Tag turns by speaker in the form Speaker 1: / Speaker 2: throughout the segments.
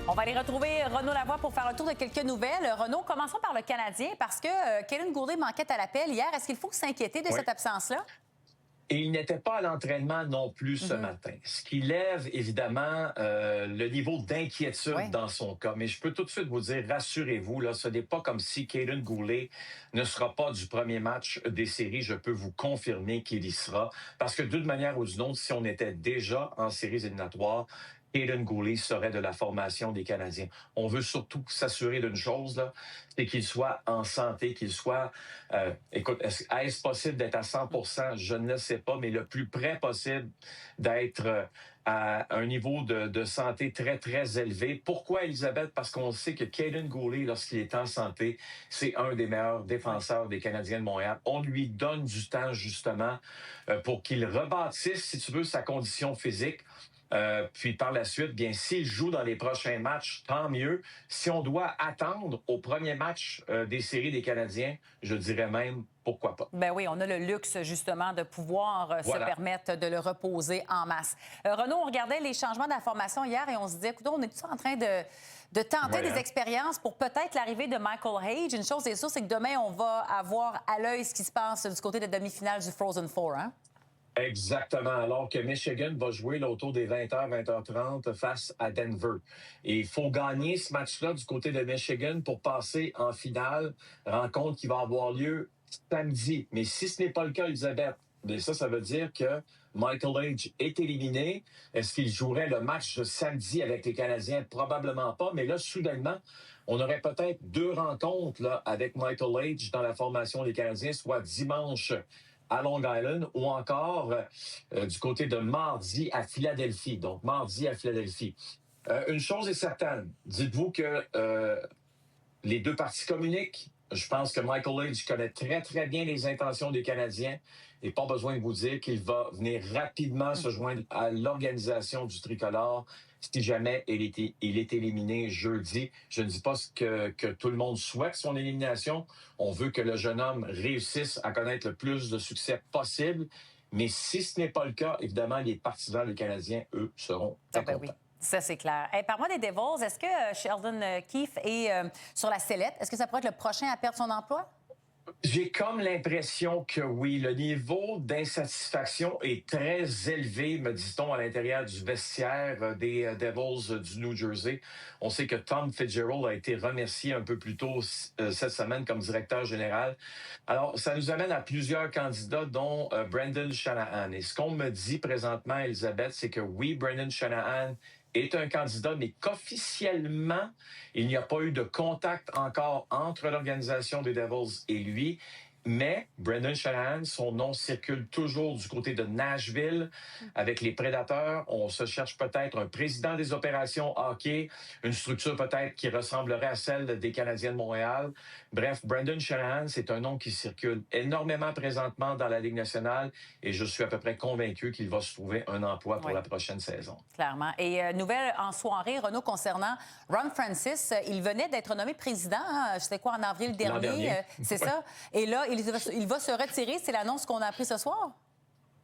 Speaker 1: On va aller retrouver Renaud Lavoie pour faire un tour de quelques nouvelles. Renaud, commençons par le Canadien parce que Kaylin Goulet manquait à l'appel hier. Est-ce qu'il faut s'inquiéter de cette absence-là?
Speaker 2: Et il n'était pas à l'entraînement non plus ce matin, ce qui lève évidemment le niveau d'inquiétude dans son cas. Mais je peux tout de suite vous dire, rassurez-vous, là, ce n'est pas comme si Kaylin Goulet ne sera pas du premier match des séries. Je peux vous confirmer qu'il y sera. Parce que d'une manière ou d'une autre, si on était déjà en séries éliminatoires, Kaylin Goulet serait de la formation des Canadiens. On veut surtout s'assurer d'une chose, là, c'est qu'il soit en santé, qu'il soit... écoute, est-ce possible d'être à 100%? Je ne le sais pas, mais le plus près possible d'être à un niveau de santé très, très élevé. Pourquoi, Elisabeth? Parce qu'on sait que Kaylin Goulet, lorsqu'il est en santé, c'est un des meilleurs défenseurs des Canadiens de Montréal. On lui donne du temps, justement, pour qu'il rebâtisse, si tu veux, sa condition physique. Puis par la suite, bien, s'il joue dans les prochains matchs, tant mieux. Si on doit attendre au premier match des séries des Canadiens, je dirais même pourquoi pas.
Speaker 1: Ben oui, on a le luxe justement de pouvoir se permettre de le reposer en masse. Renaud, on regardait les changements de la formation hier et on se disait, écoute, on est tous en train de tenter des expériences pour peut-être l'arrivée de Michael Hage. Une chose est sûre, c'est que demain, on va avoir à l'œil ce qui se passe du côté de la demi-finale du Frozen Four, hein?
Speaker 2: Exactement, alors que Michigan va jouer là, autour des 20h, 20h30 face à Denver. Et il faut gagner ce match-là du côté de Michigan pour passer en finale, rencontre qui va avoir lieu samedi. Mais si ce n'est pas le cas, Elisabeth, bien ça veut dire que Michael Hage est éliminé. Est-ce qu'il jouerait le match samedi avec les Canadiens? Probablement pas, mais là, soudainement, on aurait peut-être deux rencontres là, avec Michael Hage dans la formation des Canadiens, soit dimanche à Long Island ou encore du côté de mardi à Philadelphie. Donc, mardi à Philadelphie. Une chose est certaine, dites-vous que les deux parties communiquent. Je pense que Michael Hage connaît très, très bien les intentions des Canadiens et pas besoin de vous dire qu'il va venir rapidement se joindre à l'organisation du tricolore si jamais il est éliminé jeudi. Je ne dis pas que tout le monde souhaite son élimination. On veut que le jeune homme réussisse à connaître le plus de succès possible. Mais si ce n'est pas le cas, évidemment, les partisans des Canadiens, eux, seront très contents.
Speaker 1: Oui. Ça, c'est clair. Hey, par-moi des Devils, est-ce que Sheldon Keefe est sur la sellette? Est-ce que ça pourrait être le prochain à perdre son emploi?
Speaker 2: J'ai comme l'impression que oui, le niveau d'insatisfaction est très élevé, me dit-on, à l'intérieur du vestiaire des Devils du New Jersey. On sait que Tom Fitzgerald a été remercié un peu plus tôt cette semaine comme directeur général. Alors, ça nous amène à plusieurs candidats, dont Brendan Shanahan. Et ce qu'on me dit présentement, Elisabeth, c'est que oui, Brendan Shanahan est un candidat, mais qu'officiellement, il n'y a pas eu de contact encore entre l'organisation des Devils et lui. Mais Brendan Shanahan, son nom circule toujours du côté de Nashville avec les Prédateurs. On se cherche peut-être un président des opérations hockey, une structure peut-être qui ressemblerait à celle des Canadiens de Montréal. Bref, Brendan Shanahan, c'est un nom qui circule énormément présentement dans la Ligue nationale et je suis à peu près convaincu qu'il va se trouver un emploi pour la prochaine saison.
Speaker 1: Clairement. Et nouvelle en soirée, Renaud, concernant Ron Francis. Il venait d'être nommé président, je sais quoi, en avril dernier. C'est ça. Et là, il va se retirer. C'est l'annonce qu'on a appris ce soir?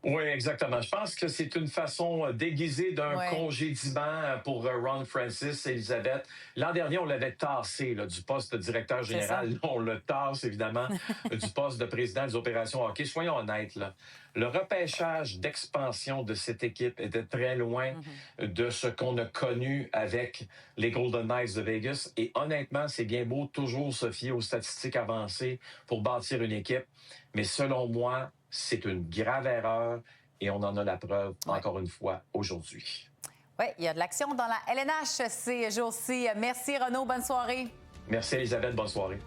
Speaker 2: Oui, exactement. Je pense que c'est une façon déguisée d'un congédiement pour Ron Francis, Elisabeth. L'an dernier, on l'avait tassé là, du poste de directeur général. Là, on le tasse, évidemment, du poste de président des opérations hockey. Soyons honnêtes, là. Le repêchage d'expansion de cette équipe était très loin de ce qu'on a connu avec les Golden Knights de Vegas. Et honnêtement, c'est bien beau toujours se fier aux statistiques avancées pour bâtir une équipe. Mais selon moi, c'est une grave erreur et on en a la preuve, encore une fois, aujourd'hui.
Speaker 1: Oui, il y a de l'action dans la LNH ces jours-ci. Merci, Renaud. Bonne soirée.
Speaker 2: Merci, Elisabeth. Bonne soirée.